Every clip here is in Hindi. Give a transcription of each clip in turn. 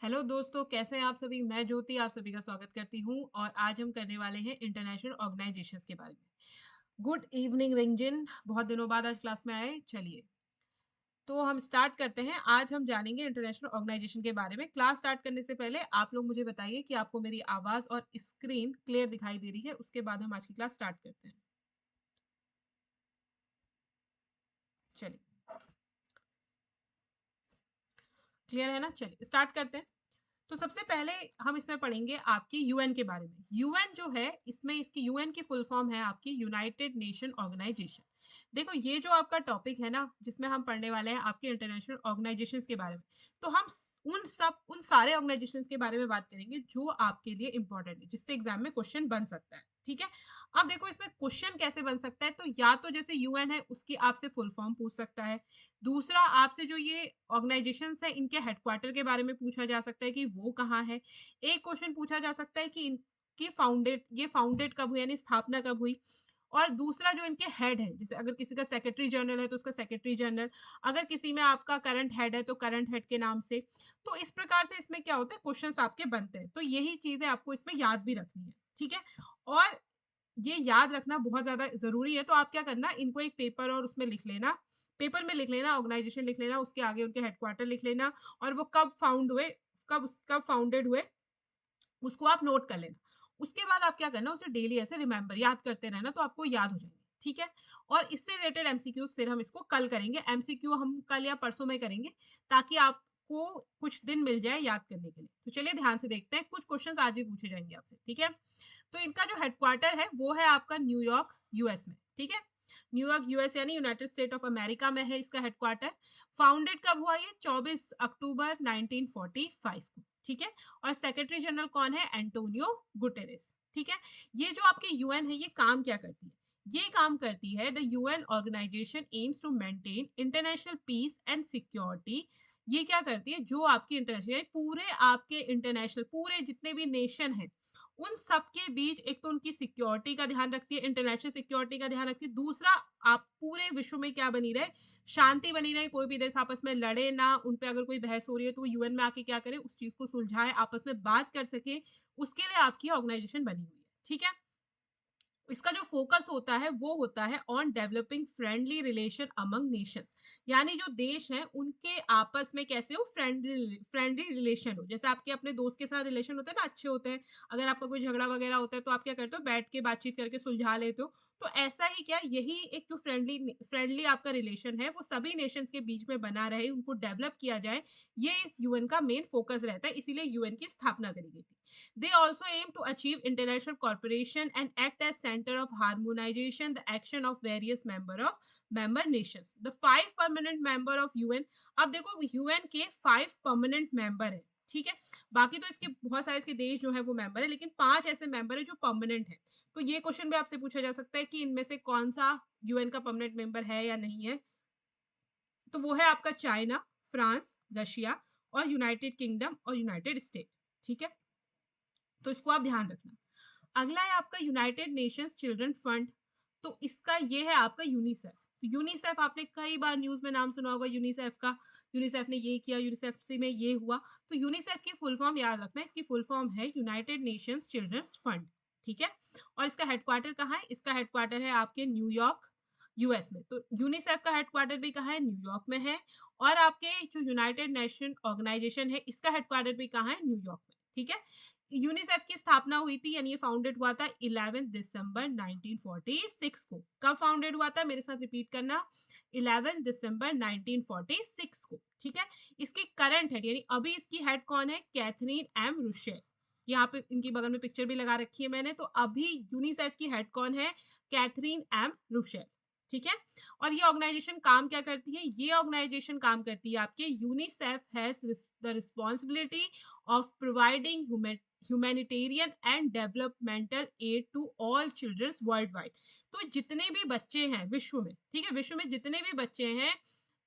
हेलो दोस्तों, कैसे हैं आप सभी। मैं ज्योति आप सभी का स्वागत करती हूं और आज हम करने वाले हैं इंटरनेशनल ऑर्गेनाइजेशंस के बारे में। गुड इवनिंग रिंजिन, बहुत दिनों बाद आज क्लास में आए। चलिए तो हम स्टार्ट करते हैं। आज हम जानेंगे इंटरनेशनल ऑर्गेनाइजेशन के बारे में। क्लास स्टार्ट करने से पहले आप लोग मुझे बताइए कि आपको मेरी आवाज और स्क्रीन क्लियर दिखाई दे रही है। उसके बाद हम आज की क्लास स्टार्ट करते हैं। चलिए, क्लियर है ना। चलिए स्टार्ट करते हैं। तो सबसे पहले हम इसमें पढ़ेंगे आपकी यूएन के बारे में। यूएन जो है, इसमें इसकी यूएन की फुल फॉर्म है आपकी यूनाइटेड नेशन ऑर्गेनाइजेशन। देखो, ये जो आपका टॉपिक है ना, जिसमें हम पढ़ने वाले हैं आपके इंटरनेशनल ऑर्गेनाइजेशंस के बारे में, तो हम उन सारे ऑर्गेनाइजेशंस के बारे में बात करेंगे जो आपके लिए इंपॉर्टेंट है, जिससे एग्जाम में क्वेश्चन बन सकता है। ठीक है। अब देखो, इसमें क्वेश्चन कैसे बन सकता है, तो या तो जैसे यूएन है उसकी आपसे फुल फॉर्म पूछ सकता है। दूसरा, आपसे जो ये ऑर्गेनाइजेशंस है इनके हेडक्वार्टर के बारे में पूछा जा सकता है कि वो कहाँ है। एक क्वेश्चन पूछा जा सकता है कि इनकी फाउंडेड कब हुई, यानी स्थापना कब हुई। और दूसरा, जो इनके हेड है, जैसे अगर किसी का सेक्रेटरी जनरल है तो उसका सेक्रेटरी जनरल, अगर किसी में आपका करंट हेड है तो करंट हेड के नाम से। तो इस प्रकार से इसमें क्या होता है, क्वेश्चंस आपके बनते हैं। तो यही चीजें आपको इसमें याद भी रखनी है। ठीक है। और ये याद रखना बहुत ज्यादा जरूरी है। तो आप क्या करना, इनको एक पेपर और उसमें लिख लेना। पेपर में लिख लेना, ऑर्गेनाइजेशन लिख लेना, उसके आगे उनके हेडक्वार्टर लिख लेना, और वो कब फाउंड हुए, कब फाउंडेड हुए, उसको आप नोट कर लेना। उसके बाद आप क्या करना, उसे डेली ऐसे रिमेंबर याद करते रहना, तो आपको याद हो जाएंगे। ठीक है। और इससे रिलेटेड एमसीक्यूज फिर हम इसको कल करेंगे। एमसीक्यू हम कल या परसों में करेंगे, ताकि आपको कुछ दिन मिल जाए याद करने के लिए। तो चलिए ध्यान से देखते हैं, कुछ क्वेश्चन आज भी पूछे जाएंगे आपसे। ठीक है। तो इनका जो हेडक्वार्टर है वो है आपका न्यूयॉर्क यूएस में। ठीक है। न्यूयॉर्क यूएस यानी यूनाइटेड स्टेट ऑफ अमेरिका में है इसका हेडक्वार्टर। फाउंडेड कब हुआ, ये 24 अक्टूबर 1945 को। ठीक है। और सेक्रेटरी जनरल कौन है, एंटोनियो गुटेरेस। ठीक है। ये जो आपकी यूएन है, ये काम क्या करती है, ये काम करती है, the UN organisation aims to maintain international peace and security. ये क्या करती है, जो आपकी इंटरनेशनल, पूरे आपके इंटरनेशनल, पूरे जितने भी नेशन है उन सबके बीच, एक तो उनकी सिक्योरिटी का ध्यान रखती है, इंटरनेशनल सिक्योरिटी का ध्यान रखती है। दूसरा, आप पूरे विश्व में क्या बनी रहे, शांति बनी रहे, कोई भी देश आपस में लड़े ना, उन पे अगर कोई बहस हो रही है तो वो यूएन में आके क्या करे, उस चीज को सुलझाए, आपस में बात कर सके। उसके लिए आपकी ऑर्गेनाइजेशन बनी हुई है। ठीक है। इसका जो फोकस होता है वो होता है on developing friendly relation among Nations. यानी जो देश हैं उनके आपस में कैसे हो, फ्रेंडली रिलेशन हो। जैसे आपके अपने दोस्त के साथ रिलेशन होते हैं ना, अच्छे होते हैं। अगर आपका कोई झगड़ा वगैरह होता है तो आप क्या करते हो, बैठ के बातचीत करके सुलझा लेते हो। तो ऐसा ही क्या, यही एक जो फ्रेंडली फ्रेंडली आपका रिलेशन है वो सभी नेशंस के बीच में बना रहे, उनको डेवलप किया जाए। ये इस यूएन का मेन फोकस रहता है, इसीलिए यूएन की स्थापना करी गई थी। They also aim to achieve international cooperation and act as center of harmonization, the action of various member nations. The five permanent member of UN. अब देखो, यूएन के 5 परमानेंट मेंबर है। ठीक है। बाकी तो इसके बहुत सारे इसके देश जो है वो मेंबर है, लेकिन 5 ऐसे मेंबर है जो परमानेंट है। तो ये क्वेश्चन भी आपसे पूछा जा सकता है कि इनमें से कौन सा यूएन का परमानेंट मेंबर है या नहीं है। तो वो है आपका चाइना, फ्रांस, रशिया और यूनाइटेड किंगडम और यूनाइटेड स्टेट। ठीक है। तो इसको आप ध्यान रखना। अगला है आपका यूनाइटेड नेशंस चिल्ड्रन फंड। तो इसका ये है आपका यूनिसेफ। तो यूनिसेफ आपने कई बार न्यूज में नाम सुना होगा यूनिसेफ का। यूनिसेफ ने ये किया, यूनिसेफ से में ये हुआ। तो यूनिसेफ की फुल फॉर्म याद रखना, इसकी फुल फॉर्म है यूनाइटेड नेशंस चिल्ड्रंस फंड। ठीक है। और इसका हेडक्वार्टर कहाँ है, इसका हेडक्वार्टर है आपके न्यूयॉर्क यूएस में। तो यूनिसेफ का हेडक्वार्टर भी कहाँ है, न्यूयॉर्क में है। और आपके जो यूनाइटेड नेशन ऑर्गेनाइजेशन है, इसका हेडक्वार्टर भी कहाँ है, न्यूयॉर्क में। ठीक है। यूनिसेफ की स्थापना हुई थी, यानी ये फाउंडेड हुआ था 11 दिसंबर 1946 को। कब फाउंडेड हुआ था, मेरे साथ रिपीट करना, 11 दिसंबर 1946 को। ठीक है। इसकी करंट हेड, यानी अभी इसकी हेड कौन है, कैथरीन एम रुशेल। यहाँ पे इनकी बगल में पिक्चर भी लगा रखी है मैंने। तो अभी यूनिसेफ की हेड कौन है, कैथरीन एम रुशेल। ठीक है। और ये ऑर्गेनाइजेशन काम क्या करती है, ये ऑर्गेनाइजेशन काम करती है आपके, UNICEF has the responsibility of providing humanitarian and developmental aid to all childrens world wide. तो जितने भी बच्चे हैं विश्व में, ठीक है, विश्व में जितने भी बच्चे हैं,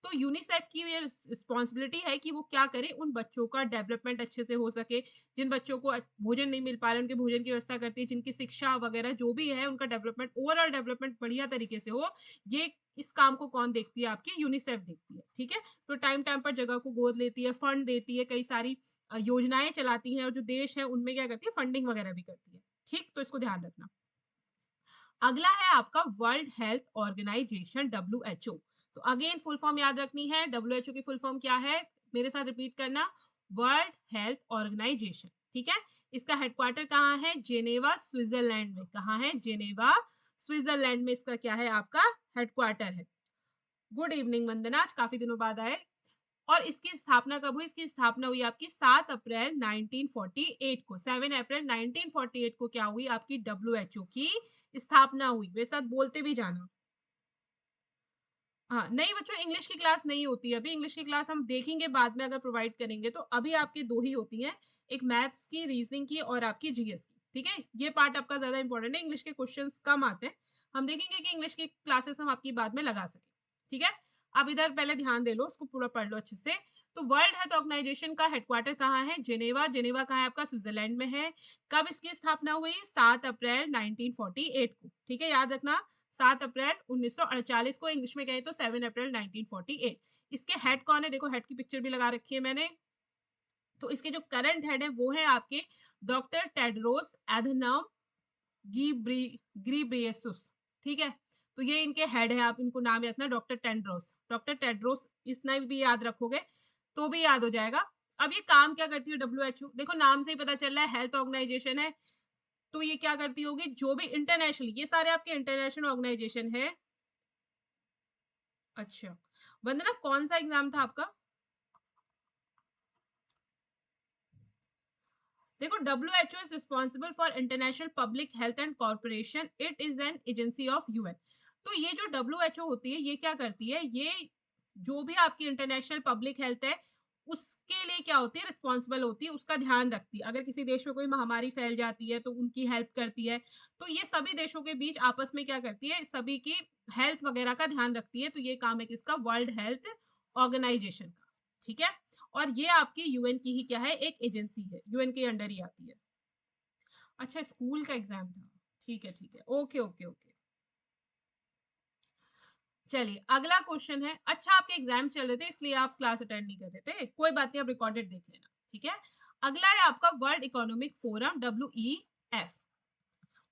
तो यूनिसेफ की ये रिस्पॉन्सिबिलिटी है कि वो क्या करे, उन बच्चों का डेवलपमेंट अच्छे से हो सके। जिन बच्चों को भोजन नहीं मिल पा रहा है उनके भोजन की व्यवस्था करती है, जिनकी शिक्षा वगैरह जो भी है उनका डेवलपमेंट, ओवरऑल डेवलपमेंट बढ़िया तरीके से हो। ये इस काम को कौन देखती है, आपकी यूनिसेफ देखती है। ठीक है। तो टाइम टाइम पर जगह को गोद लेती है, फंड देती है, कई सारी योजनाएं चलाती है और जो देश है उनमें क्या करती है, फंडिंग वगैरह भी करती है। ठीक, तो इसको ध्यान रखना। अगला है आपका वर्ल्ड हेल्थ ऑर्गेनाइजेशन, WHO। तो अगेन फुल फॉर्म याद रखनी है। WHO की फुल फॉर्म क्या है, मेरे साथ रिपीट करना, वर्ल्ड हेल्थ ऑर्गेनाइजेशन। ठीक है, इसका हेडक्वार्टर कहाँ है, जेनेवा स्विट्जरलैंड में। कहाँ है, जेनेवा स्विट्जरलैंड में इसका क्या है, आपका हेडक्वार्टर है। गुड इवनिंग वंदना, आज काफी दिनों बाद आए। और इसकी स्थापना कब हुई, इसकी स्थापना हुई आपकी 7 अप्रैल 1948 को। 7 अप्रैल 1948 को क्या हुई, आपकी WHO की स्थापना हुई। मेरे साथ बोलते भी जाना। हाँ, नहीं बच्चों, इंग्लिश की क्लास नहीं होती अभी। इंग्लिश की क्लास हम देखेंगे बाद में अगर प्रोवाइड करेंगे तो। अभी आपकी दो ही होती हैं, एक मैथ्स की, रीजनिंग की और आपकी जीएस की। ठीक है, ये पार्ट आपका ज्यादा इंपॉर्टेंट है, इंग्लिश के क्वेश्चंस कम आते हैं। हम देखेंगे कि इंग्लिश की क्लासेस हम आपकी बाद में लगा सके। ठीक है, अब इधर पहले ध्यान दे लो, उसको पूरा पढ़ लो अच्छे से। तो वर्ल्ड हेल्थ ऑर्गेनाइजेशन का हेडक्वार्टर कहाँ है, जेनेवा। जेनेवा कहाँ है आपका, स्विट्जरलैंड में है। कब इसकी स्थापना हुई, 7 अप्रैल 1948 को। ठीक है, याद रखना, 7 अप्रैल 1948 को, इंग्लिश में कहें तो 7 अप्रैल 1948। इसके हेड कौन है, देखो हेड की पिक्चर भी लगा रखी है मैंने। तो इसके जो करंट हेड है वो है आपके डॉक्टर टेड्रोस एधनम गिब्रियेसुस। ठीक है, तो ये इनके हेड है, आप इनको नाम याद रखना, डॉक्टर टेड्रोस। डॉक्टर टेड्रोस इतना भी याद रखोगे तो भी याद हो जाएगा। अब ये काम क्या करती है WHO, देखो नाम से ही पता चल रहा है हेल्थ ऑर्गेनाइजेशन है। तो ये क्या करती होगी, जो भी इंटरनेशनल, ये सारे आपके इंटरनेशनल ऑर्गेनाइजेशन है। अच्छा वंदना, कौन सा एग्जाम था आपका? देखो, WHO is responsible for international public health and corporation, it is an agency of UN। तो ये जो WHO होती है ये क्या करती है, ये जो भी आपकी इंटरनेशनल पब्लिक हेल्थ है उसके लिए क्या होती है, रिस्पॉन्सिबल होती है, उसका ध्यान रखती है। अगर किसी देश में कोई महामारी फैल जाती है तो उनकी हेल्प करती है। तो ये सभी देशों के बीच आपस में क्या करती है, सभी की हेल्थ वगैरह का ध्यान रखती है। तो ये काम है किसका, वर्ल्ड हेल्थ ऑर्गेनाइजेशन का। ठीक है, और ये आपकी UN की ही क्या है, एक एजेंसी है, UN के अंडर ही आती है। अच्छा, स्कूल का एग्जाम था, ठीक है ठीक है, ओके ओके ओके। चलिए अगला क्वेश्चन है। अच्छा, आपके एग्जाम चल रहे थे इसलिए आप क्लास अटेंड नहीं कर रहे थे, कोई बात नहीं, आप रिकॉर्डेड देख लेना। ठीक है, अगला है आपका world economic forum, WEF।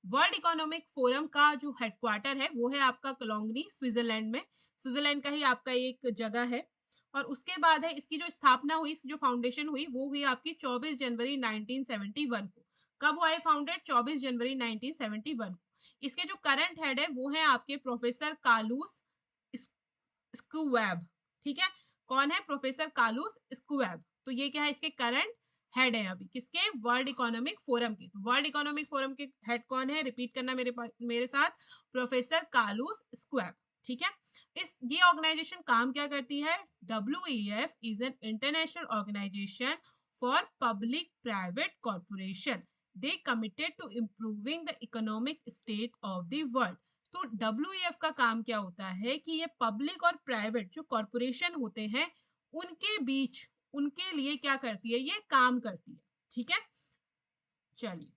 World economic forum का जो हेडक्वार्टर है वो है आपका कोलोंगनी, स्विट्जरलैंड में। स्विट्जरलैंड का ही आपका एक जगह है। और उसके बाद है इसकी जो स्थापना हुई, इसकी जो फाउंडेशन हुई वो हुई आपकी 24 जनवरी 1971 को। कब हुआ है फाउंडेड, 24 जनवरी 1971 को। इसके जो करंट हेड है वो है आपके प्रोफेसर कालूस स्क्वेब। ठीक है, कौन है, प्रोफेसर कालूस स्क्वेब। तो ये क्या है, इसके करंट हेड है अभी किसके, वर्ल्ड इकोनॉमिक फोरम के। वर्ल्ड इकोनॉमिक फोरम के हेड कौन है, रिपीट करना मेरे साथ, प्रोफेसर कालूस स्क्वेब। ठीक है, इस ये ऑर्गेनाइजेशन काम क्या करती है, WEF is an international organisation for public private corporation, they committed to improving the economic state of the world. तो WEF का काम क्या होता है कि ये पब्लिक और प्राइवेट जो कॉरपोरेशन होते हैं उनके बीच, उनके लिए क्या करती है, ये काम करती है। ठीक है, चलिए।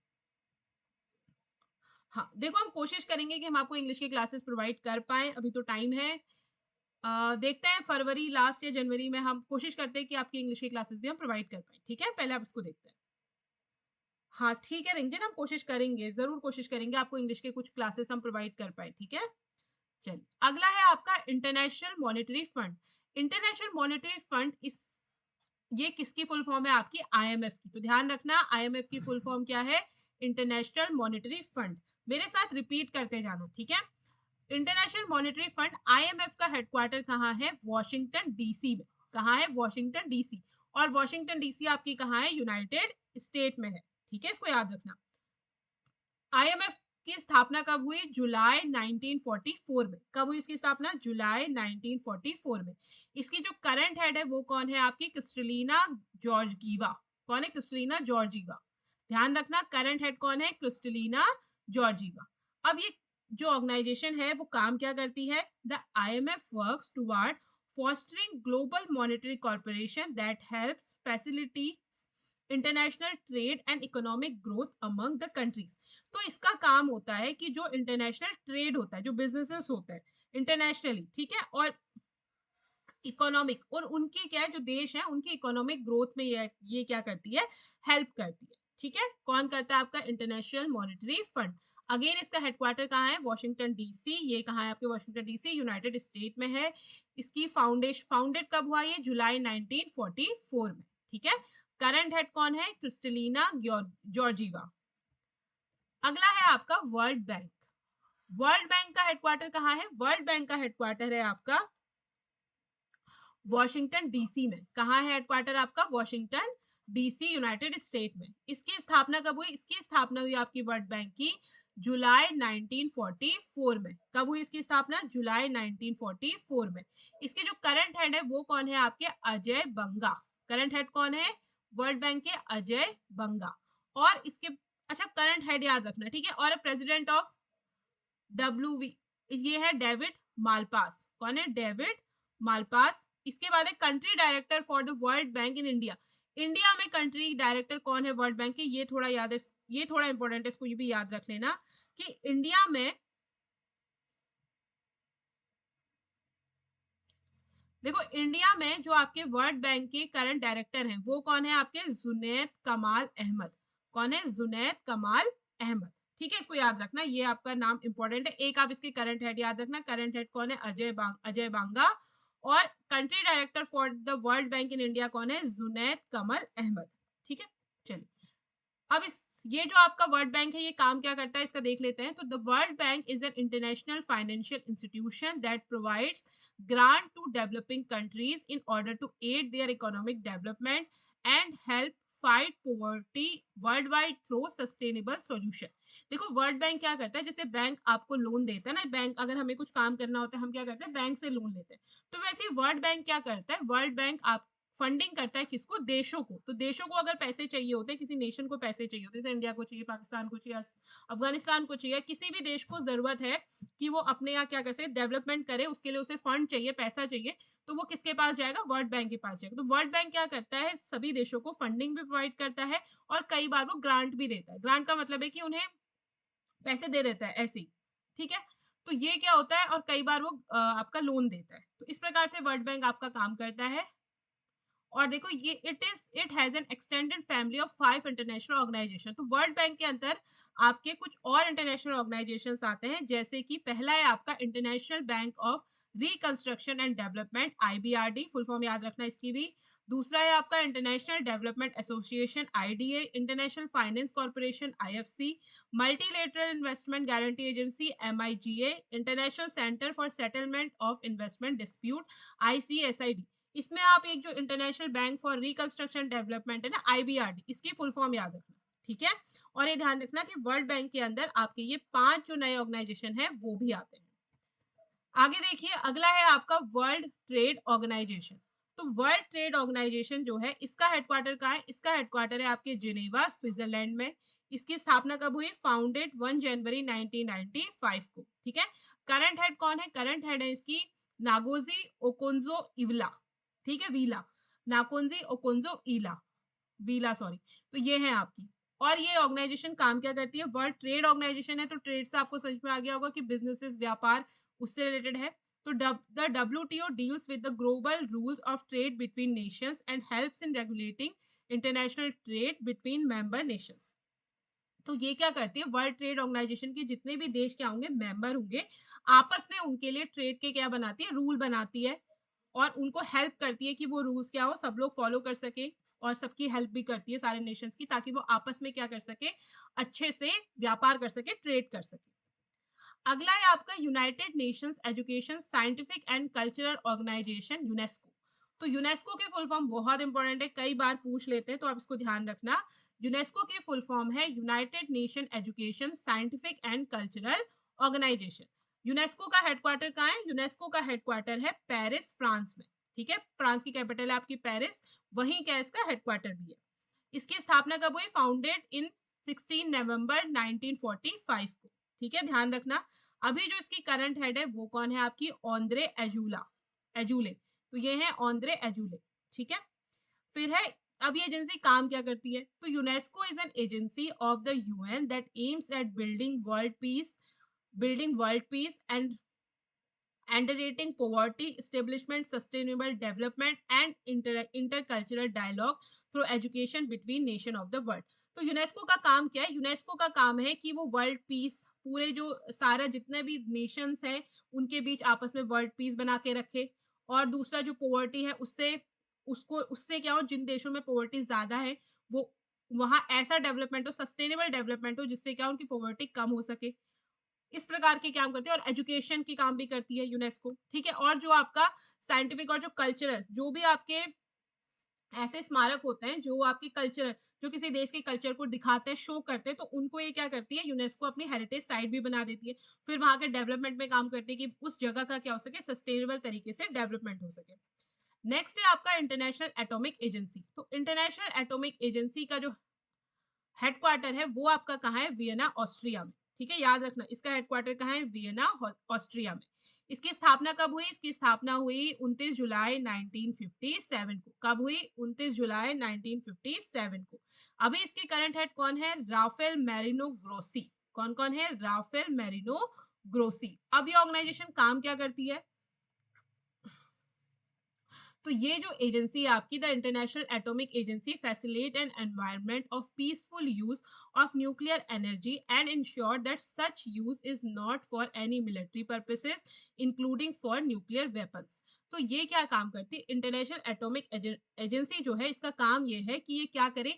हाँ देखो, हम कोशिश करेंगे कि हम आपको इंग्लिश की क्लासेस प्रोवाइड कर पाए, अभी तो टाइम है। देखते हैं फरवरी लास्ट या जनवरी में हम कोशिश करते हैं कि आपकी इंग्लिश की क्लासेस भी हम प्रोवाइड कर पाए। ठीक है, पहले आप इसको देखते हैं। हाँ ठीक है रिंजन, हम कोशिश करेंगे, जरूर कोशिश करेंगे आपको इंग्लिश के कुछ क्लासेस हम प्रोवाइड कर पाए। ठीक है, चलिए अगला है आपका international monetary fund. International monetary fund, इस ये किसकी फुल फॉर्म है, आपकी IMF की। तो ध्यान रखना, IMF की फुल फॉर्म क्या है, इंटरनेशनल मॉनेटरी फंड। मेरे साथ रिपीट करते जाना। ठीक है, इंटरनेशनल मॉनेटरी फंड, IMF का हेडक्वार्टर कहाँ है, वॉशिंगटन DC में। कहाँ है, वॉशिंगटन DC। और वॉशिंगटन DC आपकी कहाँ है, यूनाइटेड स्टेट में है। ठीक है, इसको याद रखना। IMF की स्थापना कब हुई, जुलाई 1944 में। कब हुई इसकी स्थापना, जुलाई 1944 में। इसकी जो करंट हेड है वो कौन है, आपकी क्रिस्टलिना जॉर्जिवा। कौन है, क्रिस्टलिना जॉर्जिवा। ध्यान रखना, करंट हेड कौन है, क्रिस्टलिना जॉर्जिवा। अब ये जो ऑर्गेनाइजेशन है वो काम क्या करती है, the IMF works toward fostering global monetary corporation that helps facilitate international trade and economic growth among the countries. तो इसका काम होता है कि जो इंटरनेशनल ट्रेड होता है, जो बिजनेसेस होता है इंटरनेशनली, ठीक है, और इकोनॉमिक, और उनकी क्या है जो देश है उनकी इकोनॉमिक ग्रोथ में ये क्या करती है, हेल्प करती है। ठीक है, कौन करता है आपका इंटरनेशनल मॉनेटरी फंड। अगेन इसका हेडक्वार्टर कहाँ है, वॉशिंगटन डीसी। ये कहाँ है आपके, वॉशिंगटन डीसी यूनाइटेड स्टेट में है। इसकी फाउंडेड कब हुआ, ये जुलाई 1944 में। ठीक है, करंट हेड कौन है, क्रिस्टलिना जॉर्जीवा। अगला है आपका वर्ल्ड बैंक। वर्ल्ड बैंक का हेडक्वार्टर कहाँ है, वर्ल्ड बैंक का हेडक्वार्टर है आपका वॉशिंगटन डीसी में। कहाँ है हेडक्वार्टर आपका, वॉशिंगटन डीसी यूनाइटेड स्टेट में। इसकी स्थापना कब हुई, इसकी स्थापना हुई आपकी वर्ल्ड बैंक की जुलाई 1944 में। कब हुई इसकी स्थापना, जुलाई 1944 में। इसके जो करंट हेड है वो कौन है आपके, अजय बंगा। करंट हेड कौन है, वर्ल्ड बैंक के अजय बंगा। और इसके, अच्छा करंट हेड याद रखना, ठीक है। और प्रेसिडेंट ऑफ WV, ये है डेविड मालपास। कौन है, डेविड मालपास। इसके बाद है country director for the world bank in India. India में कंट्री डायरेक्टर कौन है वर्ल्ड बैंक के, ये थोड़ा याद है, ये थोड़ा इंपॉर्टेंट है, इसको ये भी याद रख लेना कि इंडिया में, देखो इंडिया में जो आपके वर्ल्ड बैंक के करंट डायरेक्टर हैं वो कौन है आपके, जुनैद कमाल अहमद। कौन है, जुनैद कमाल अहमद। ठीक है, इसको याद रखना, ये आपका नाम इंपॉर्टेंट है। एक आप इसके करंट हेड याद रखना, करंट हेड कौन है, अजय बांगा। और country director for the world bank in India कौन है, जुनैद कमल अहमद। ठीक है, चलिए अब इस, ये जो आपका वर्ल्ड बैंक है ये काम क्या करता है इसका देख लेते हैं। तो the world bank is an international financial institution that provides grant to developing countries in order to aid their economic development and help fight poverty worldwide through sustainable solution। देखो वर्ल्ड बैंक क्या करता है, जैसे बैंक आपको लोन देता है ना, बैंक अगर हमें कुछ काम करना होता है हम क्या करते हैं, बैंक से लोन लेते हैं। तो वैसे ही वर्ल्ड बैंक क्या करता है, वर्ल्ड बैंक आप फंडिंग करता है किसको, देशों को। तो देशों को अगर पैसे चाहिए होते हैं, किसी नेशन को पैसे चाहिए होते हैं, जैसे इंडिया को चाहिए, पाकिस्तान को चाहिए, अफगानिस्तान को चाहिए, किसी भी देश को जरूरत है कि वो अपने यहाँ क्या कर सके, डेवलपमेंट करे, उसके लिए उसे फंड चाहिए, पैसा चाहिए, तो वो किसके पास जाएगा, वर्ल्ड बैंक के पास जाएगा। तो वर्ल्ड बैंक क्या करता है, सभी देशों को फंडिंग भी प्रोवाइड करता है और कई बार वो ग्रांट भी देता है। ग्रांट का मतलब है कि उन्हें पैसे दे देता है ऐसे ही। ठीक है, तो ये क्या होता है, और कई बार वो आपका लोन देता है। तो इस प्रकार से वर्ल्ड बैंक आपका काम करता है। और देखो ये it has an extended family of 5 international organisation. तो वर्ल्ड बैंक के अंदर आपके कुछ और इंटरनेशनल ऑर्गेनाइजेशंस आते हैं, जैसे कि पहला है आपका international bank of reconstruction and development, IBRD, full form याद रखना इसकी भी। दूसरा है आपका international development association, IDA, international finance corporation, IFC, multilateral investment guarantee agency, MIGA, international centre for settlement of investment dispute, ICSID। इसमें आप एक जो international bank for reconstruction development है ना, IBRD, इसकी फुल फॉर्म याद रखना। ठीक है, और ये ध्यान रखना कि वर्ल्ड बैंक के अंदर आपके ये 5 जो नए ऑर्गेनाइजेशन है वो भी आते हैं। आगे देखिए, अगला है आपका वर्ल्ड ट्रेड ऑर्गेनाइजेशन। तो वर्ल्ड ट्रेड ऑर्गेनाइजेशन जो है इसका हेडक्वार्टर कहाँ है, इसका हेडक्वार्टर है आपके जिनेवा, स्विट्जरलैंड में। इसकी स्थापना कब हुई, फाउंडेड 1 जनवरी 1995 को। ठीक है, करंट हेड कौन है, करंट हेड है इसकी नागोजी ओकोंजो इवला। ठीक है, वीला, नाकोंजी ओकोंजो इला, वीला सॉरी। तो ये है आपकी, और ये ऑर्गेनाइजेशन काम क्या करती है, वर्ल्ड ट्रेड ऑर्गेनाइजेशन है। तो ट्रेड से आपको समझ में आ गया होगा कि बिजनेसेस, व्यापार, उससे रिलेटेड है। तो the WTO deals with the global rules of trade between Nations and helps in regulating international trade between member Nations. तो ये क्या करती है, वर्ल्ड ट्रेड ऑर्गेनाइजेशन के जितने भी देश क्या होंगे, मेंबर होंगे, आपस में उनके लिए ट्रेड के क्या बनाती है, रूल बनाती है, और उनको हेल्प करती है कि वो रूल्स क्या हो, सब लोग फॉलो कर सके। और सबकी हेल्प भी करती है सारे नेशंस की, ताकि वो आपस में क्या कर सके, अच्छे से व्यापार कर सके, ट्रेड कर सके। अगला है आपका United Nations education, scientific and cultural organisation, UNESCO. तो यूनेस्को के फुल फॉर्म बहुत इंपॉर्टेंट है, कई बार पूछ लेते हैं, तो आप इसको ध्यान रखना। यूनेस्को के फुल फॉर्म है United Nation education, scientific and cultural organisation. UNESCO का हेडक्वार्टर कहाँ है, यूनेस्को का हेडक्वार्टर है पेरिस, फ्रांस में। ठीक है, फ्रांस की कैपिटल है आपकी पेरिस, वहीं क्या इसका हेडक्वार्टर भी है। इसकी स्थापना कब हुई, फाउंडेड इन 16 नवंबर 1945 को। ठीक है, ध्यान रखना। अभी जो इसकी करंट हेड है वो कौन है आपकी, ओंद्रे एजूले। तो ये है ओंद्रे एजूले। ठीक है, फिर है, अब ये एजेंसी काम क्या करती है, तो UNESCO is an agency of the UN that aims at building world peace and underrating poverty, establishment sustainable development and intercultural dialogue through education between nation of the world. तो यूनेस्को का काम क्या है? यूनेस्को का काम है कि वो वर्ल्ड पीस, पूरे जो सारा जितने भी नेशंस हैं उनके बीच आपस में वर्ल्ड पीस बना के रखे। और दूसरा जो पॉवर्टी है उससे उसको उससे क्या हो, जिन देशों में पॉवर्टी ज्यादा है वो वहां ऐसा डेवलपमेंट हो, सस्टेनेबल डेवलपमेंट हो, जिससे क्या उनकी पॉवर्टी कम हो सके। इस प्रकार के काम करती है। और एजुकेशन की काम भी करती है यूनेस्को, ठीक है। और जो आपका साइंटिफिक और जो कल्चरल, जो भी आपके ऐसे स्मारक होते हैं जो आपके कल्चर, जो किसी देश के कल्चर को दिखाते हैं, शो करते हैं, तो उनको ये क्या करती है, यूनेस्को अपनी हेरिटेज साइट भी बना देती है। फिर वहां के डेवलपमेंट में काम करती है कि उस जगह का क्या हो सके, सस्टेनेबल तरीके से डेवलपमेंट हो सके। नेक्स्ट है आपका इंटरनेशनल एटॉमिक एजेंसी। तो इंटरनेशनल एटॉमिक एजेंसी का जो हेडक्वार्टर है वो आपका कहाँ है, वियना ऑस्ट्रिया में, ठीक है। याद रखना इसका हेडक्वार्टर कहाँ है, वियना ऑस्ट्रिया में। इसकी स्थापना कब हुई? इसकी स्थापना हुई 29 जुलाई 1957 को। कब हुई? 29 जुलाई 1957 को। अभी इसके करंट हेड कौन है? Rafael Mariano Grossi. कौन कौन है? Rafael Mariano Grossi. अब ये ऑर्गेनाइजेशन काम क्या करती है? तो ये जो एजेंसी है आपकी, the International Atomic Agency facilitate an environment of peaceful use of nuclear energy and ensure that such use is not for any military purposes including for nuclear weapons. तो ये क्या काम करती है? इंटरनेशनल एटॉमिक एजेंसी जो है, इसका काम ये है कि ये क्या करे,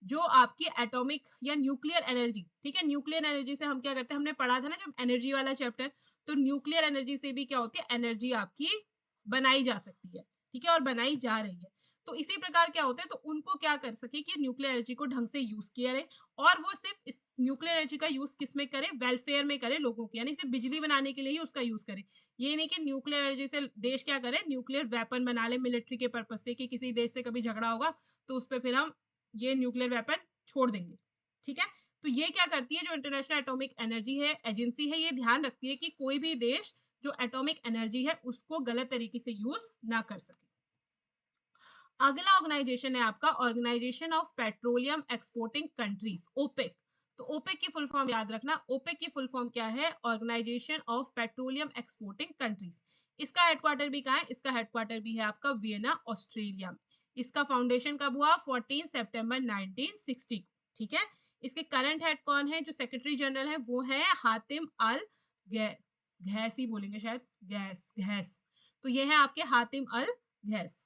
जो आपकी एटॉमिक या न्यूक्लियर एनर्जी, ठीक है, न्यूक्लियर एनर्जी से हम क्या करते हैं, हमने पढ़ा था ना जब एनर्जी वाला चैप्टर, तो न्यूक्लियर एनर्जी से भी क्या होती है, एनर्जी आपकी बनाई जा सकती है, ठीक है, और बनाई जा रही है। तो इसी प्रकार क्या होता है, तो उनको क्या कर सके कि न्यूक्लियर एनर्जी को ढंग से यूज किया रहे। और वो सिर्फ इस न्यूक्लियर एनर्जी का यूज किस में करे, वेलफेयर में करे, लोगों के, यानी सिर्फ बिजली बनाने के लिए ही उसका यूज करे। ये नहीं कि न्यूक्लियर एनर्जी से देश क्या करे, न्यूक्लियर वेपन बना ले मिलिट्री के पर्पज से, कि किसी देश से कभी झगड़ा होगा तो उस पर फिर हम ये न्यूक्लियर वेपन छोड़ देंगे, ठीक है। तो ये क्या करती है, जो इंटरनेशनल एटॉमिक एनर्जी है एजेंसी है, ये ध्यान रखती है कि कोई भी देश जो एटॉमिक एनर्जी है उसको गलत तरीके से यूज ना कर सके। अगला ऑर्गेनाइजेशन है आपका organisation of petroleum exporting countries, OPEC. तो ओपेक की फुल फॉर्म याद रखना, ओपेक की फुल फॉर्म क्या है, organisation of petroleum exporting countries. इसका हेडक्वार्टर भी कहाँ है? इसका हेडक्वार्टर भी है आपका वियना ऑस्ट्रेलिया में। इसका फाउंडेशन कब हुआ? 14 सितंबर 1960 को, ठीक है। इसके करंट हेड कौन है? जो सेक्रेटरी जनरल है वो है हातिम अल घैसी, बोलेंगे शायद, गैस घैस। तो ये है आपके हातिम अल घैस।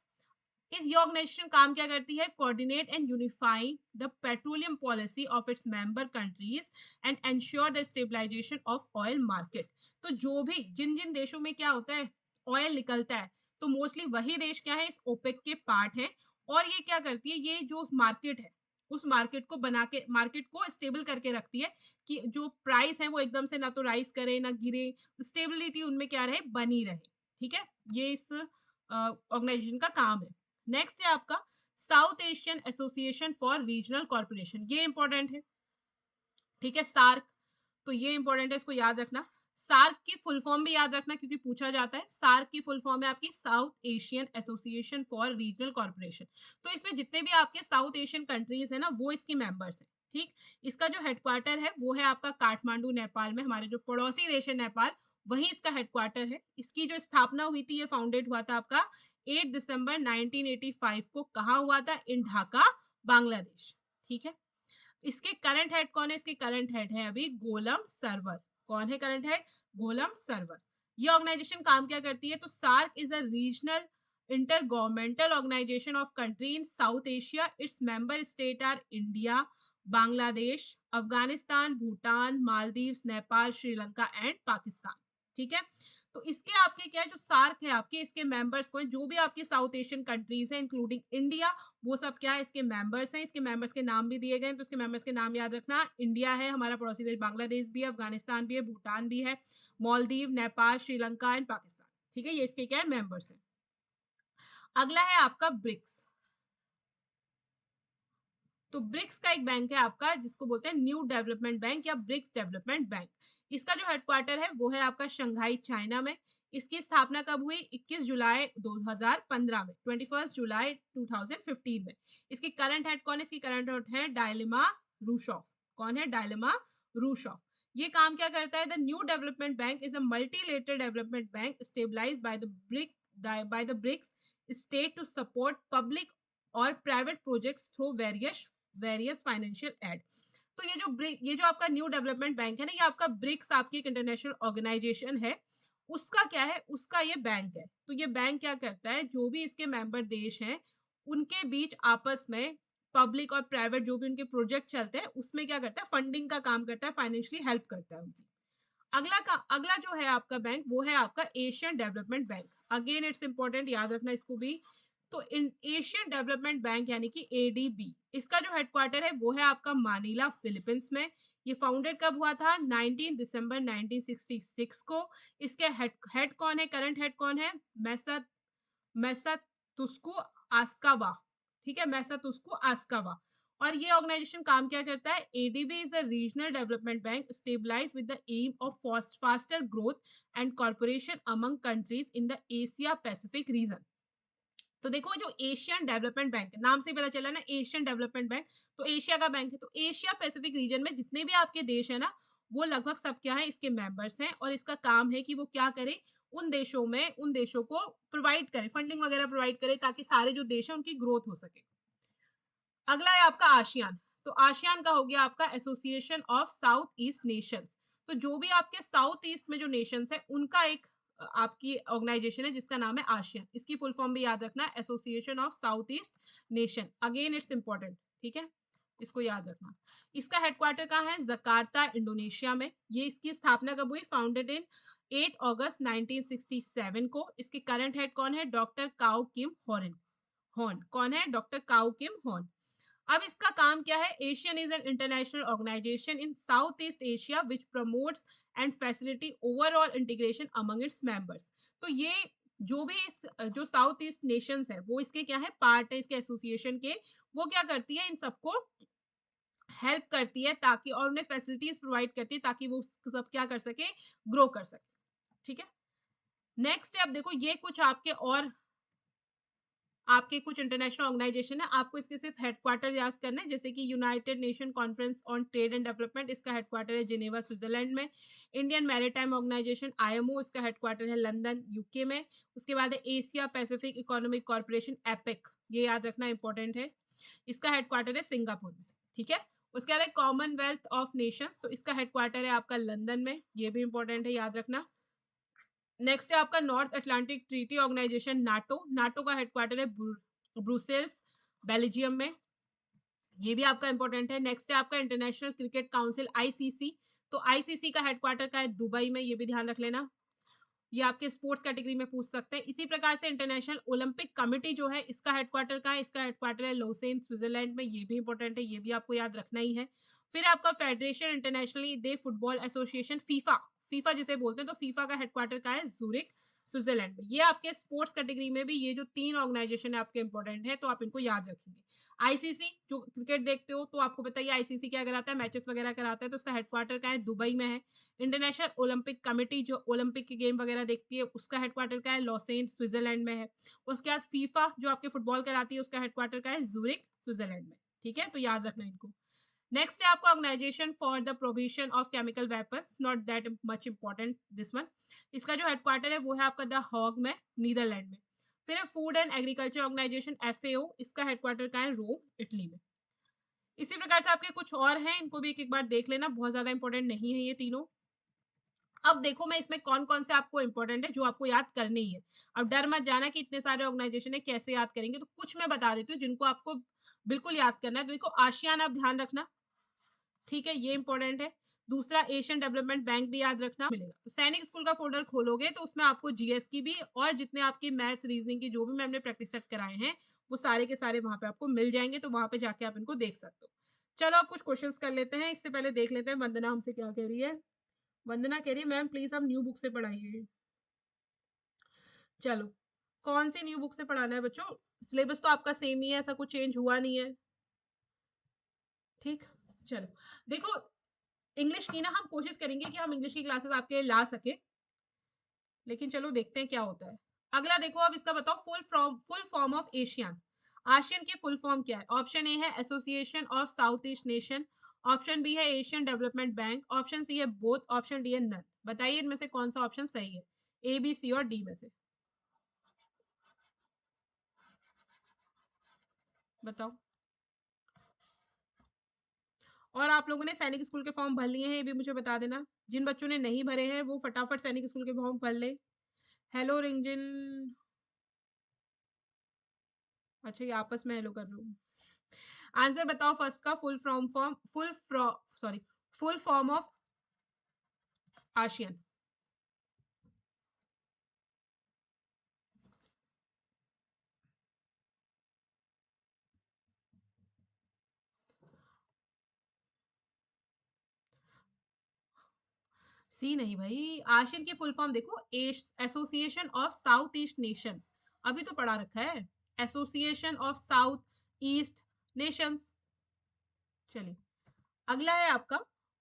इस ये ऑर्गेनाइजेशन काम क्या करती है? Coordinate and unify the petroleum policy of its member countries and ensure the stabilisation of oil market. तो जो भी जिन जिन देशों में क्या होता है, ऑयल निकलता है, तो मोस्टली वही देश क्या है, इस ओपेक के पार्ट है। और ये क्या करती है, ये जो मार्केट है उस मार्केट को बना के, मार्केट को स्टेबल करके रखती है, कि जो प्राइस है वो एकदम से ना तो राइज करे ना गिरे, स्टेबिलिटी उनमें क्या रहे, बनी रहे, ठीक है। ये इस ऑर्गेनाइजेशन का काम है। नेक्स्ट है आपका south Asian association for regional corporation, ये इंपॉर्टेंट है, ठीक है, सार्क। तो ये इंपॉर्टेंट है, इसको याद रखना। सार्क की फुल फॉर्म भी याद रखना क्योंकि पूछा जाता है। सार्क की फुल फॉर्म है आपकी south Asian association for regional corporation. तो इसमें जितने भी आपके साउथ एशियन कंट्रीज है ना, वो इसकी मेंबर्स हैं, ठीक। इसका जो हेडक्वार्टर है वो है आपका काठमांडू नेपाल में, हमारे जो पड़ोसी देश है नेपाल, वही इसका हेडक्वार्टर है। इसकी जो स्थापना हुई थी, ये फाउंडेड हुआ था आपका 8 दिसंबर 1985 को। कहाँ हुआ था? इन ढाका, बांग्लादेश, ठीक है। इसके करंट हेड कौन है? इसके करंट हेड है अभी गोलम सर्वर। कौन है करंट हेड? गोलम सर्वर। ये ऑर्गेनाइजेशन काम क्या करती है? तो SAARC is a regional inter governmental organisation of country in South Asia. Its member state are India, Bangladesh, Afghanistan, Bhutan, Maldives, Nepal, Sri Lanka and Pakistan, ठीक है। तो इसके आपके क्या है, जो सार्क है आपके, इसके मेंबर्स को जो भी आपकी साउथ एशियन कंट्रीज है इंक्लूडिंग इंडिया, वो सब क्या है, इसके मेंबर्स हैं। इसके मेंबर्स के नाम भी दिए गए हैं, तो इसके मेंबर्स के नाम याद रखना। इंडिया है हमारा पड़ोसी देश, बांग्लादेश भी है, अफगानिस्तान भी है, भूटान भी है, मालदीव, नेपाल, श्रीलंका एंड पाकिस्तान, ठीक है। ये इसके क्या है, मेंबर्स हैं। अगला है आपका ब्रिक्स। तो ब्रिक्स का एक बैंक है आपका जिसको बोलते हैं न्यू डेवलपमेंट बैंक या ब्रिक्स डेवलपमेंट बैंक। इसका जो हेडक्वार्टर है वो है आपका शंघाई, चाइना में। इसकी स्थापना कब हुई? 21 जुलाई 2015 में, 21 जुलाई 2015 में। इसकी करंट हेड कौन है? इसकी करंट हेड है डायलेमा रूशॉफ। कौन है? Dilma Rousseff. ये काम क्या करता है? The New Development Bank is a multilateral development bank stabilized by the BRICS state to support public और private projects through various financial aid. तो ये जो आपका न्यू डेवलपमेंट बैंक है ना, ये आपका ब्रिक्स आपकी एक इंटरनेशनल ऑर्गेनाइजेशन है, उसका क्या है, उसका ये बैंक है। तो ये बैंक क्या करता है, जो भी इसके मेंबर देश हैं उनके बीच आपस में पब्लिक और प्राइवेट जो भी उनके प्रोजेक्ट चलते हैं उसमें क्या करता है, फंडिंग का काम करता है, फाइनेंशियली हेल्प करता है उनकी। अगला जो है आपका बैंक, वो है आपका Asian development bank. Again it's important, याद रखना इसको भी। तो इन एशियन डेवलपमेंट बैंक यानी कि एडीबी, इसका जो हेडक्वार्टर है वो है आपका मानीला फिलीपींस में। ये फाउंडेड कब हुआ था? 19 दिसंबर 1966 को। इसके हेड कौन है, करंट हेड कौन है? मैसातुस्कु आस्कावा। ठीक है, मैसातुस्कु आस्कावा। और ये ऑर्गेनाइजेशन काम क्या करता है? ADB is a regional development bank stabilise with the aim of faster growth and corporation among countries in the Asia Pacific region. तो देखो, जो एशियन डेवलपमेंट बैंक है, नाम से पता चला ना, एशियन डेवलपमेंट बैंक, तो एशिया का बैंक है। तो एशिया पैसिफिक रीजन में जितने भी आपके देश है ना, वो लगभग सब क्या है, इसके मेंबर्स हैं। और इसका काम है कि वो क्या करे, उन देशों को प्रोवाइड करे, फंडिंग वगैरह प्रोवाइड करे, ताकि सारे जो देश है उनकी ग्रोथ हो सके। अगला है आपका आसियान। तो आसियान का हो गया आपका association of south east Nations. तो जो भी आपके साउथ ईस्ट में जो नेशंस है उनका एक आपकी ऑर्गेनाइजेशन है जिसका नाम है आसियान। इसकी फुल फॉर्म भी याद रखना, association of south east nation. Again it's important, ठीक है, इसको याद रखना। इसका हेडक्वार्टर कहाँ है? जकार्ता, इंडोनेशिया में। ये इसकी स्थापना कब हुई? फाउंडेड इन 8 अगस्त 1967 को। इसके करंट हेड कौन है? Doctor Kao Kim Hourn. कौन है? Doctor Kao Kim Hourn. अब इसका काम क्या है? ASEAN is an international organisation in South East Asia which promotes and facility overall integration among its members. तो ये जो भी जो साउथ ईस्ट नेशंस है वो इसके क्या है, पार्ट है इसके एसोसिएशन के। वो क्या करती है, इन सबको हेल्प करती है ताकि, और उन्हें फैसिलिटीज प्रोवाइड करती है ताकि वो सब क्या कर सके, ग्रो कर सके। ठीक है, नेक्स्ट है, अब देखो ये कुछ आपके कुछ इंटरनेशनल ऑर्गेनाइजेशन है, आपको इसके सिर्फ हेडक्वार्टर याद करना है। जैसे कि United nation conference on trade and development, इसका हेडक्वार्टर है जिनेवा, स्विट्जरलैंड में। इंडियन मैरीटाइम ऑर्गेनाइजेशन आईएमओ, इसका हेडक्वार्टर है लंदन, यूके में। उसके बाद है Asia Pacific economic corporation, APEC, ये याद रखना इंपॉर्टेंट है। इसका हेडक्वार्टर है सिंगापुर में। ठीक है, उसके बाद है कॉमनवेल्थ ऑफ नेशंस, तो इसका हेडक्वार्टर है आपका लंदन में, ये भी इंपॉर्टेंट है, याद रखना। नेक्स्ट है आपका North Atlantic Treaty Organisation, NATO. NATO का हेडक्वार्टर है ब्रुसेल्स, बेल्जियम में, ये भी आपका इंपॉर्टेंट है। नेक्स्ट है आपका इंटरनेशनल क्रिकेट काउंसिल, आईसीसी। तो आईसीसी का हेडक्वार्टर का है दुबई में, ये भी ध्यान रख लेना। ये आपके स्पोर्ट्स कैटेगरी में पूछ सकते हैं। इसी प्रकार से इंटरनेशनल ओलंपिक कमिटी जो है, इसका हेडक्वार्टर का है, इसका हेडक्वार्टर है लोसेन, स्विट्जरलैंड में, ये भी इंपॉर्टेंट है, ये भी आपको याद रखना ही है। फिर आपका फेडरेशन इंटरनेशनली दे फुटबॉल एसोसिएशन, फीफा, फीफा जिसे बोलते हैं, तो फीफा का हेडक्वार्टर का है जूरिक, स्विट्जरलैंड में। ये आपके स्पोर्ट्स कैटेगरी में भी ये जो 3 ऑर्गेनाइजेशन है आपके इंपॉर्टेंट है, तो आप इनको याद रखेंगे। आईसीसी, जो क्रिकेट देखते हो तो आपको बताइए आईसीसी क्या कराता है, मैचेस वगैरह कराता है, तो उसका हेडक्वार्टर का है दुबई में है। इंटरनेशनल ओलंपिक कमेटी, जो ओलंपिक के गेम वगैरह देखती है, उसका हेडक्वार्टर का है लॉसेन, स्विट्जरलैंड में है। उसके बाद फीफा जो आपके फुटबॉल कराती है, उसका हेडक्वार्टर का है जूरिक, स्विट्जरलैंड में। ठीक है, तो याद रखना इनको। नेक्स्ट है आपका organisation for the provision of chemical weapons, not that much important this one. इसका जो हेडक्वार्टर है वो है आपका द हॉग में, नीदरलैंड में। फिर है food and agriculture organisation, FAO, इसका हेडक्वार्टर का है रोम, इटली में। इसी प्रकार से आपके कुछ और हैं, इनको भी एक एक बार देख लेना, बहुत ज्यादा इंपॉर्टेंट नहीं है ये तीनों। अब देखो मैं इसमें कौन कौन से आपको इंपॉर्टेंट है जो आपको याद करने ही है। अब डर मत जाना कि इतने सारे ऑर्गेनाइजेशन है कैसे याद करेंगे, तो कुछ मैं बता देती हूँ जिनको आपको बिल्कुल याद करना है। तो देखो आसियान आप ध्यान रखना, ठीक है, ये इंपॉर्टेंट है। दूसरा एशियन डेवलपमेंट बैंक भी याद रखना मिलेगा। तो सैनिक स्कूल का फोल्डर खोलोगे तो उसमें आपको जीएस की भी और जितने आपके मैथ्स रीजनिंग की जो भी मैंने प्रैक्टिस सेट कराए हैं वो सारे के सारे वहां पे आपको मिल जाएंगे, तो वहां पे जाके आप इनको देख सकते हो। चलो अब कुछ क्वेश्चंस कर लेते हैं, इससे पहले देख लेते हैं वंदना हमसे क्या कह रही है। वंदना कह रही है मैम प्लीज आप न्यू बुक से पढ़ाइए। चलो, कौन सी न्यू बुक से पढ़ाना है बच्चों? सिलेबस तो आपका सेम ही है, ऐसा कुछ चेंज हुआ नहीं है। ठीक, चलो देखो, इंग्लिश की ना हम कोशिश करेंगे कि हम इंग्लिश की क्लासेस आपके लिए ला सके, लेकिन चलो देखते हैं क्या होता है। अगला देखो, अब इसका बताओ full form of ASEAN. ASEAN की फुल फॉर्म क्या है? ऑप्शन ए है association of south east nation, option B है Asian development bank, option C है बोथ, ऑप्शन डी है नन। बताइए इनमें से कौन सा ऑप्शन सही है, ए बी सी और डी में से बताओ। और आप लोगों ने सैनिक स्कूल के फॉर्म भर लिए हैं ये भी मुझे बता देना। जिन बच्चों ने नहीं भरे हैं वो फटाफट सैनिक स्कूल के फॉर्म भर ले। हेलो रिंजन। अच्छा ये आपस में हेलो कर रहे हो। आंसर बताओ फर्स्ट का full form of ASEAN. C नहीं भाई, आशियन की फुल फॉर्म देखो, association of south east nations. अभी तो पढ़ा रखा है, association of south east nations. चलिए अगला है आपका,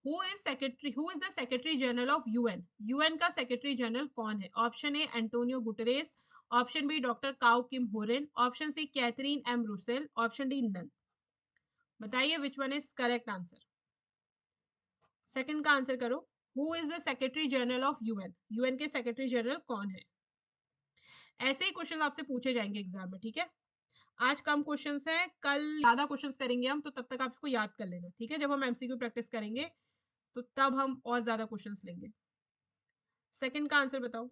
who is the secretary general of UN. UN का सेक्रेटरी जनरल कौन है? Option A Antonio Guterres, option B doctor Kao Kim Hourn, option C Catherine M Russell, option D none. बताइए which one is correct answer. Second का आंसर करो। Who is the secretary general of UN, UN के सेक्रेटरी जनरल कौन है? ऐसे ही क्वेश्चन आपसे पूछे जाएंगे एग्जाम में, ठीक है। आज कम क्वेश्चंस हैं, कल ज्यादा क्वेश्चंस करेंगे हम, तो तब तक आप इसको याद कर लेना, ठीक है। जब हम एमसीक्यू प्रैक्टिस करेंगे तो तब हम और ज्यादा क्वेश्चंस लेंगे। सेकंड का आंसर बताओ।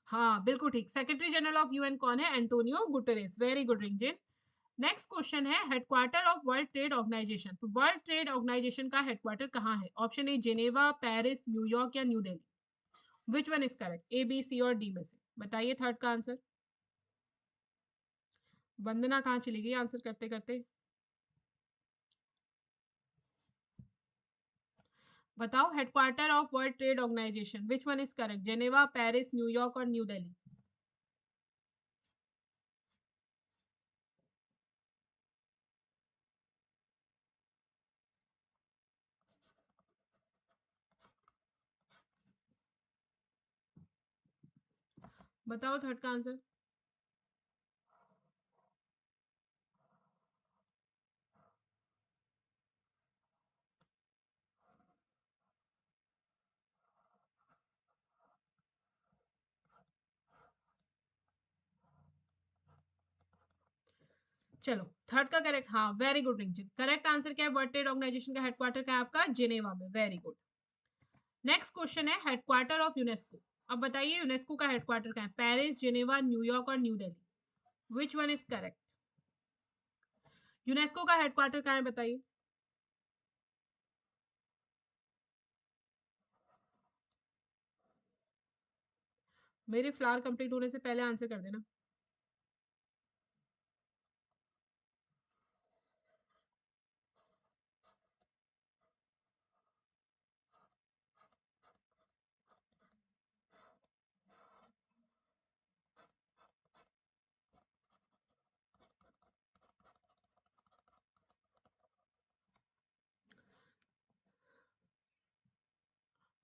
हाँ बिल्कुल ठीक, सेक्रेटरी जनरल ऑफ यूएन कौन है? Antonio Guterres. Very good Rinjan. Next question है, headquarter of world trade organisation. तो वर्ल्ड ट्रेड ऑर्गेनाइजेशन का हेडक्वार्टर कहाँ है? Option A Geneva, Paris, New York या New Delhi. Which one is correct, A B C और डी में से बताइए थर्ड का आंसर। वंदना कहाँ चली गई आंसर करते करते? बताओ headquarter of world trade organisation, which one is correct, Geneva, Paris, न्यूयॉर्क और न्यू दिल्ली। बताओ थर्ड का आंसर। चलो थर्ड का करेक्ट, हाँ very good Rinjan, correct answer क्या है? वर्ल्ड ट्रेड ऑर्गेनाइजेशन का हेडक्वार्टर क्या है आपका? जिनेवा में। Very good. नेक्स्ट क्वेश्चन है, हेडक्वार्टर ऑफ यूनेस्को। अब बताइए यूनेस्को का हेडक्वार्टर क्या है? पेरिस, जिनेवा, न्यूयॉर्क York New Delhi. Which one is correct? UNESCO का हेडक्वार्टर कहाँ है बताइए। मेरे फ्लावर कंप्लीट होने से पहले आंसर कर देना।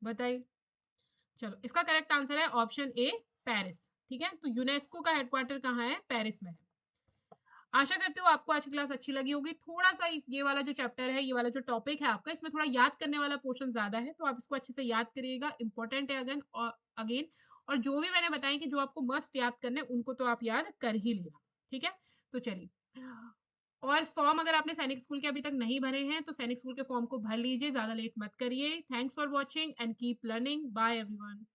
बताइए। चलो इसका करेक्ट आंसर है ऑप्शन ए, पेरिस। ठीक है, तो यूनेस्को का हेडक्वार्टर कहाँ है? पेरिस में है। आशा करती हूँ आपको आज की क्लास अच्छी लगी होगी। थोड़ा सा ये वाला जो चैप्टर है, ये वाला जो टॉपिक है आपका, इसमें थोड़ा याद करने वाला पोर्शन ज्यादा है, तो आप इसको अच्छे से याद करिएगा। इंपॉर्टेंट है अगेन। और जो भी मैंने बताया कि जो आपको मस्ट याद करने, उनको तो आप याद कर ही लेना। ठीक है, तो चलिए। और फॉर्म अगर आपने सैनिक स्कूल के अभी तक नहीं भरे हैं तो सैनिक स्कूल के फॉर्म को भर लीजिए, ज्यादा लेट मत करिए। Thanks for watching and keep learning. Bye everyone.